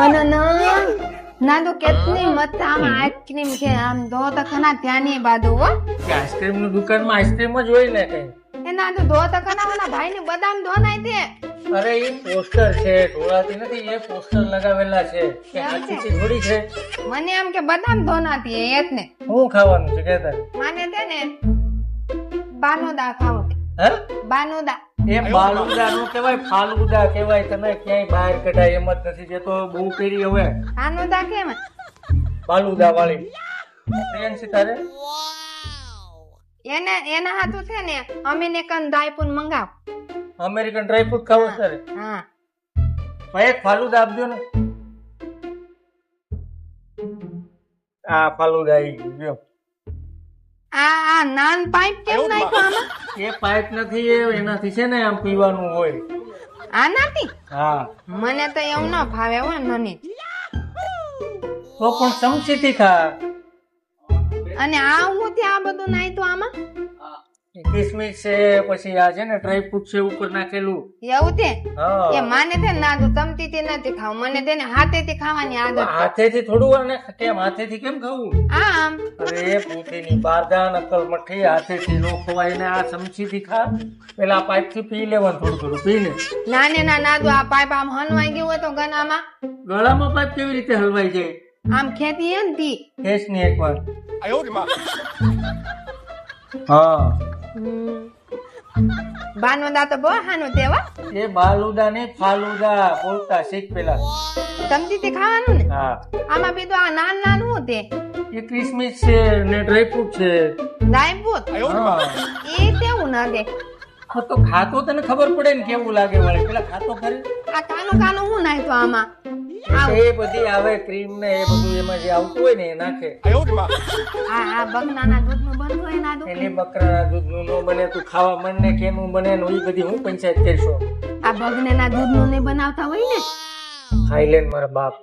અને ના તો કેટલી મત આમ આઈસ્ક્રીમ છે આમ દો તો ખના ત્યાંની બાજુ હો આઈસ્ક્રીમ ની દુકાનમાં આઈસ્ક્રીમ જ હોય ને કઈ. એના તો દો તો ખના ઓના ભાઈ ની બદામ દો નાઈ દે અરે એ પોસ્ટર છે, ઢોળાતી નથી, એ પોસ્ટર લગાવેલા છે કે આખી ચીજ થોડી છે. મને એમ કે બદામ દો નાતી એ જ ને શું ખાવાનું છે કે તારે? માને તે ને બાનુદા ખાવું હે? બાનુદા એ બાલુદા નું કહેવાય, ફાલુદા કહેવાય. તમે ક્યાંય બહાર કઢાય એમ જ નથી. જે તો બહુ કરી હવે બાનુદા કેમ બાલુદા વાળી ટ્રેન છે તારે. એના હાથું છે ને અમેરિકન ડ્રાયફ્રૂટ મંગાવ. અમેરિકન ડ્રાયફ્રૂટ ખાવો છે તારે? હા ભાઈ એક ફાલુદા આપજો ને. આ ફાલુદા આવી ગયું જો. આ નાન પાઇપ કેમ નાખ્યો આમાં? એ પાઇપ નથી, એ એનાથી છે ને આમ પીવાનું હોય. આ નથી હા મને તો એવું ના ભાવે હો નની. તો પણ ચમચીથી ખા. અને આ હું ત્યાં બધું નાખ્યું આમાં કિસમિસ છે, પછી આ છે ને ડ્રાયફ્રૂટ છે ઉપર નાખેલું. એવું છે હા એ માને છે ના તો ચમચીથી નથી ખાવું, મને તેને હાથેથી ખાવાની આદત છે. હાથેથી થોડું અને કેમ હાથેથી કેમ ખાવું? આમ અરે પૂતીની બારદા નકલ મઠી હાથેથી નો ખવાય ને આ ચમચીથી ખા. પેલા પાઇપ થી પી લેવાનું, થોડું થોડું પી લે. નાને ના નાદુ આ પાઇપ આમ હલવાઈ ગયું હોય તો ગનામાં ગળામાં પાઇપ કેવી રીતે હલવાઈ જાય? આમ ખેતી હે ને તી ખેંચ ની એકવાર. હા બાનોદા તો બહુ હાનું તેવા એ બાલુદા ને ફાલુદા બોલતા શીખ પેલા. ચમચીથી ખાવાનું ને. હા આમાં બીજું આ નાન નાન હું તે એ કિસમિસ છે ને ડ્રાયફ્રૂટ છે. ડ્રાયફ્રૂટ હા એ તેવું ના દે. હા, તો ખાતો તને ખબર પડે ને કેવું લાગે વળી. પેલા ખાતો ખરી. આ કાનું કાનું હું નાખ્યું આમાં એ બધી આવે ક્રીમ ને એ બધું એમાં જે આવતું હોય ને એ નાખે. આ બગનાના દૂધનું બનતું હોય ના એની બકરાના દૂધનું નો બને, તું ખાવા મન ને કેનું બને ને એ બધી હું પંચાયત કરશો. આ બગનેના દૂધનું નહીં બનાવતા હોય ને ખાઈ લે ને મારા બાપ.